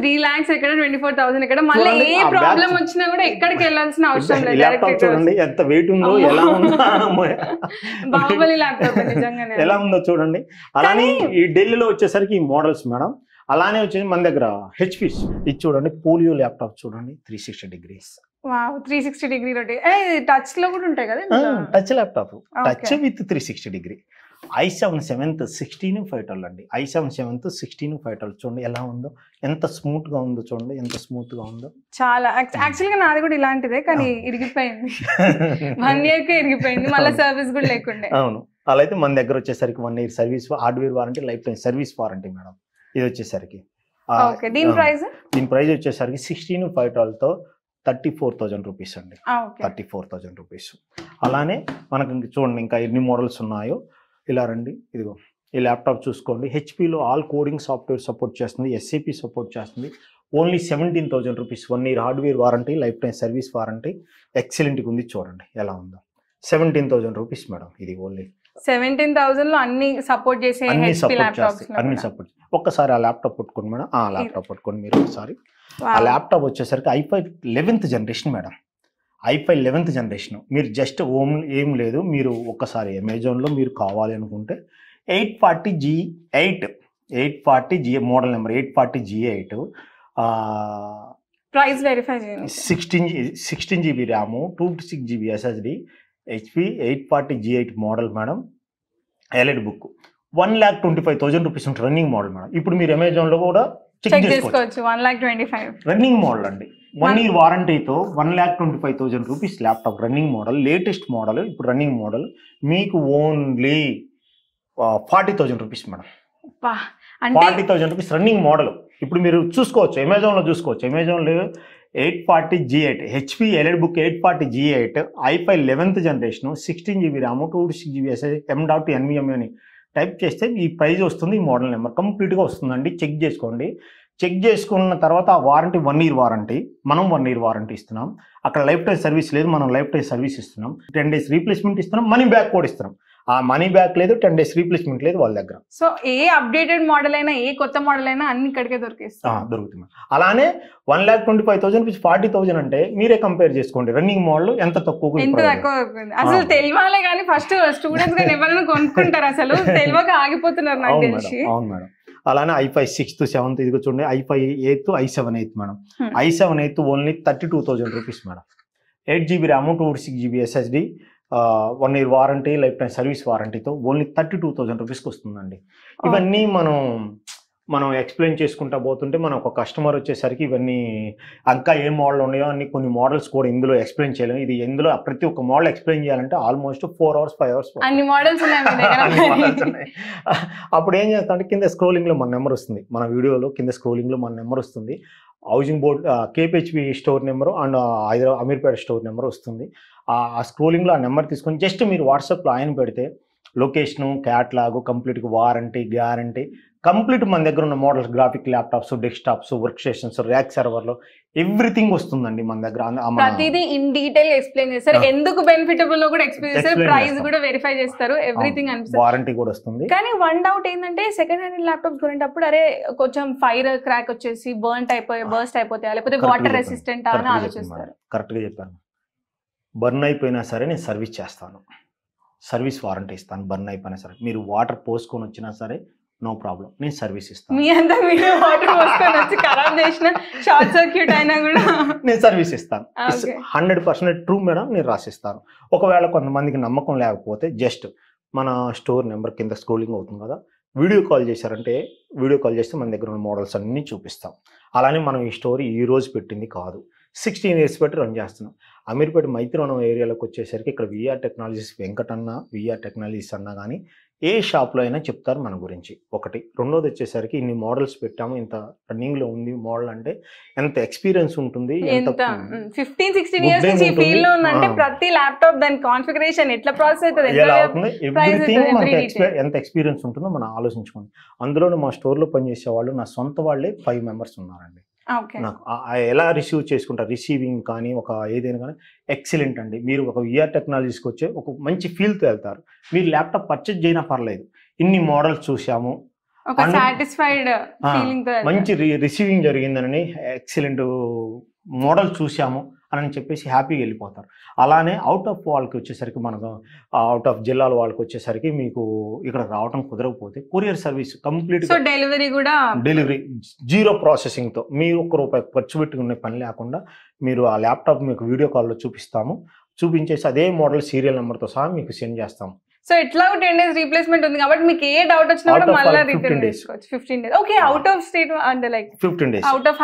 3 lakhs ఎక్కడ 24,000 ఎక్కడ మళ్ళీ ఏ ప్రాబ్లం వచ్చినా కూడా ఎక్కడికి వెళ్ళాల్సిన అవసరం లేదు. ల్యాప్టాప్ చూడండి ఎంత వెయిట్ ఉందో, ఎలా ఉందో బాహుబలి ల్యాప్టాప్ నిజంగానే ఎలా ఉందో చూడండి. అలానే ఈ ఢిల్లీలో వచ్చేసరికి ఈ మోడల్స్ మేడం. అలానే వచ్చేసి మన దగ్గర హెచ్పీస్ ఇది చూడండి, పోలియో ల్యాప్టాప్ చూడండి 360 degrees. వావ్ 360 degree రోటే టచ్ లో కూడా ఉంటాయి కదా. Touch laptop, touch with 360 degree. i7 7th 16 512 అండి. i7 7th 16 512 చూడండి ఎలా ఉందో, ఎంత స్మూత్ గా ఉందో చూడండి, ఎంత స్మూత్ గా ఉందో. చాలా యాక్చువల్ గా నాది కూడా ఇలాంటిదే, కానీ ఇరిగిపోయింది. 1 year కే ఇరిగిపోయింది, మళ్ళీ సర్వీస్ కూడా లేకుండే. అవును, అలా అయితే మన దగ్గర వచ్చేసరికి 1 year service, hardware warranty, life time service warranty madam. ఇది వచ్చేసరికి దీని ప్రైస్ వచ్చేసరికి 16 512 తో 34,000 రూపీస్ అండి. 34,000 రూపీస్. అలానే మనకి చూడండి ఇంకా ఎన్ని మోడల్స్ ఉన్నాయో. ఇలా రండి, ఇదిగో ఈ ల్యాప్టాప్ చూసుకోండి. హెచ్పీలో ఆల్ కోడింగ్ సాఫ్ట్వేర్ సపోర్ట్ చేస్తుంది, ఎస్ఏపీ సపోర్ట్ చేస్తుంది. Only 17,000 rupees. 1 year hardware warranty, life time service warranty. ఎక్సలెంట్గా ఉంది చూడండి ఎలా ఉందో. 17,000 రూపీస్ మేడం. ఇది ఓన్లీ 17,000 లో అన్ని సపోర్ట్ చేసే అన్ని సపోర్ట్. ఒక్కసారి ఆ ల్యాప్టాప్ పట్టుకోండి మేడం. ఆ ల్యాప్టాప్ పట్టుకోండి మీరు ఒకసారి. ఆ ల్యాప్టాప్ వచ్చేసరికి i5 11th generation madam. i5 11th generation. మీరు జస్ట్ ఏం లేదు, మీరు ఒక్కసారి అమెజాన్లో మీరు కావాలి అనుకుంటే 840G model number 840G8 price verify చేయండి. 16 GB RAM, 256 GB SSD, HP 840G8 model madam. LED book 1,25,000 rupees ఉంటుంది రన్నింగ్ మోడల్ మేడం. ఇప్పుడు మీరు అమెజాన్లో కూడా చెక్ చేసుకోవచ్చు. 1,25,000 రన్నింగ్ మోడల్ అండి. 1 year వారంటీతో 1,25,000 rupees laptop running model, latest model. ఇప్పుడు రన్నింగ్ మోడల్ మీకు only 40,000 rupees madam. 40,000 rupees running model. ఇప్పుడు మీరు చూసుకోవచ్చు, అమెజాన్లో చూసుకోవచ్చు. అమెజాన్లో 840G8 HP LED book 840G8 i5 11th generation, 16 GB RAM, 256 GB SSD, M.NVMe అని టైప్ చేస్తే ఈ ప్రైజ్ వస్తుంది. ఈ మోడల్ నెంబర్ కంప్లీట్గా వస్తుందండి. చెక్ చేసుకోండి. చెక్ చేసుకున్న తర్వాత ఆ వారంటీ 1 year వారంటీ, మనం 1 year వారంటీ ఇస్తున్నాం. అక్కడ లైఫ్ టైం సర్వీస్ లేదు, మనం లైఫ్ టైం సర్వీస్ ఇస్తున్నాం. 10 days రీప్లేస్మెంట్ ఇస్తున్నాం, మనీ బ్యాక్ కూడా ఇస్తున్నాం. ఆ మనీ బ్యాక్ లేదు, 10 days రీప్లేస్మెంట్ లేదు వాళ్ళ దగ్గర. సో ఏ అప్డేటెడ్ మోడల్ అయినా, ఏ కొత్త మోడల్ అయినా అన్ని ఇక్కడికే దొరుకుతుంది. అలానే 1,25,000 40,000 అంటే మీరే కంపేర్ చేసుకోండి. రన్నింగ్ మోడల్ ఎంత తక్కువ, అసలు తెలియాలే కానీ ఫస్ట్ స్టూడెంట్స్ కానీ ఎవరైనా కొనుక్కుంటారు, అసలు తెలియక ఆగిపోతున్నారు నాకు తెలిసి. అవును మేడం. అలానే i5 6th 7th ఇదిగో చూడండి, i5 8th, i7 8th madam. i7 8th only 32,000 rupees madam. 8 GB RAM, 256 GB SSD, 1 year warranty, life time service వారంటీతో ఓన్లీ 32,000 రూపీస్కి వస్తుందండి. ఇవన్నీ మనం ఎక్స్ప్లెయిన్ చేసుకుంటా పోతుంటే మన ఒక కస్టమర్ వచ్చేసరికి ఇవన్నీ ఇంకా ఏ మోడల్ ఉన్నాయో అన్ని కొన్ని మోడల్స్ కూడా ఇందులో ఎక్స్ప్లెయిన్ చేయలేము. ఇది ఇందులో ప్రతి ఒక్క మోడల్ ఎక్స్ప్లెయిన్ చేయాలంటే ఆల్మోస్ట్ 4 hours 5 hours అన్ని మోడల్స్ ఉన్నాయి. అప్పుడు ఏం చేస్తా అంటే కింద స్క్రోలింగ్లో మన నెంబర్ వస్తుంది, మన వీడియోలో కింద స్క్రోలింగ్లో మన నెంబర్ వస్తుంది. Housing board KPHB store number and Hyderabad Ameerpet store number వస్తుంది. ఆ స్క్రోలింగ్లో ఆ నెంబర్ తీసుకొని జస్ట్ మీరు వాట్సాప్లో ఆయన పెడితే లొకేషను, క్యాట్లాగ్, కంప్లీట్గా వారంటీ, గ్యారంటీ కంప్లీట్ మన దగ్గర ఉన్న models, graphic laptops, desktops, work stations, rack సర్వర్లో ఎవ్రీథింగ్ వస్తుందండి మన దగ్గర. ప్రతిదీ ఇన్ డీటెయిల్ ఎక్స్ప్లెయిన్ చేస్తారు, ఎందుకు బెనిఫిటబుల్ కూడా ఎక్స్ప్లెయిన్ చేస్తారు, ప్రైస్ కూడా వెరిఫై చేస్తారు, ఎవ్రీథింగ్ అనిపిస్తుంది. వారంటీ కూడా వస్తుంది. కానీ వన్ డౌట్ ఏంటంటే సెకండ్ హ్యాండ్ ల్యాప్టాప్స్ కొనేటప్పుడు అరే కొంచెం ఫైర్ క్రాక్ వచ్చేసి బర్స్ట్ అయిపోతాయా, లేకపోతే వాటర్ రెసిస్టెంట్ అని ఆలోచిస్తారు. కరెక్ట్గా చెప్పాను. బర్న్ అయిపోయినా సరే నేను సర్వీస్ చేస్తాను, సర్వీస్ వారంటీ ఇస్తాను. బర్న్ అయిపోయినా సరే మీరు వాటర్ పోసుకొని వచ్చినా సరే నో ప్రాబ్లం, నేను సర్వీస్ ఇస్తాను. మీ అంతా మీరు వాటర్ పోసుకొని వచ్చి ఖరాబ్ చేసిన, షార్ట్ సర్క్యూట్ అయినా కూడా నేను సర్వీస్ ఇస్తాను. 100% ట్రూ మేడం, నేను రాసిస్తాను. ఒకవేళ కొంతమందికి నమ్మకం లేకపోతే జస్ట్ మన స్టోర్ నెంబర్ కింద స్క్రోలింగ్ అవుతుంది కదా, వీడియో కాల్ చేశారంటే వీడియో కాల్ చేస్తే మన దగ్గర ఉన్న మోడల్స్ అన్నీ చూపిస్తాం. అలానే మనం ఈ స్టోరీ ఈ రోజు పెట్టింది కాదు, 16 years పెట్టి రన్ చేస్తున్నాం. అమీర్పేట మైత్రివనం ఏరియాలోకి వచ్చేసరికి ఇక్కడ VR technologies Venkatanna, VR technologies అన్నా కానీ ఏ షాప్లో అయినా చెప్తారు మన గురించి. ఒకటి. రెండోది వచ్చేసరికి ఇన్ని మోడల్స్ పెట్టాము, ఇంత రన్నింగ్లో ఉంది మోడల్ అంటే ఎంత ఎక్స్పీరియన్స్ ఉంటుంది, 15-16 years నుంచి ఈ ఫీల్డ్ లో ఉందంటే ప్రతి ల్యాప్టాప్ దాని కాన్ఫిగరేషన్ ఎట్లా ప్రాసెస్ అవుతుంది, ఎలా అవుతుంది, ఎవ్రీథింగ్ మనకి ఎంత ఎక్స్పీరియన్స్ ఉంటుందో మనం ఆలోచించుకోండి. అందులోనే మా స్టోర్లో పనిచేసే వాళ్ళు నా సొంత వాళ్ళే 5 members ఉన్నారండి. నాకు ఎలా రిసీవ్ చేసుకుంటారు, రిసీవింగ్ కానీ ఒక ఏదైనా కానీ ఎక్సలెంట్ అండి. మీరు ఒక విఆర్ టెక్నాలజీస్కి వచ్చే ఒక మంచి ఫీల్తో వెళ్తారు. మీరు ల్యాప్టాప్ పర్చేజ్ చేయనా పర్లేదు, ఇన్ని మోడల్స్ చూసాము, ఒక సాటిస్ఫైడ్ ఫీలింగ్ తో మంచి రిసీవింగ్ జరిగిందని, ఎక్సలెంట్ మోడల్ చూసాము అని చెప్పేసి హ్యాపీగా వెళ్ళిపోతారు. అలానే అవుట్ ఆఫ్ వాళ్ళకి వచ్చేసరికి, మనకు అవుట్ ఆఫ్ జిల్లాల వాళ్ళకి వచ్చేసరికి మీకు ఇక్కడ రావడం కుదరకపోతే కొరియర్ సర్వీస్ కంప్లీట్ డెలివరీ కూడా, డెలివరీ 0 ప్రాసెసింగ్తో, మీరు ₹1 ఖర్చు పెట్టుకునే పని లేకుండా మీరు ఆ ల్యాప్టాప్ మీకు వీడియో కాల్లో చూపించేసి అదే మోడల్ సీరియల్ నెంబర్తో సహా మీకు సెండ్ చేస్తాము. సో ఎట్లా 10 days రీప్లేస్మెంట్ ఉంది కాబట్టి మీకు ఏ డౌట్ వచ్చినా కూడా మళ్ళీ రిటర్న్ చేసుకోవచ్చు. 15 days. Okay, out of state అంటే లైక్ 15 days. Out of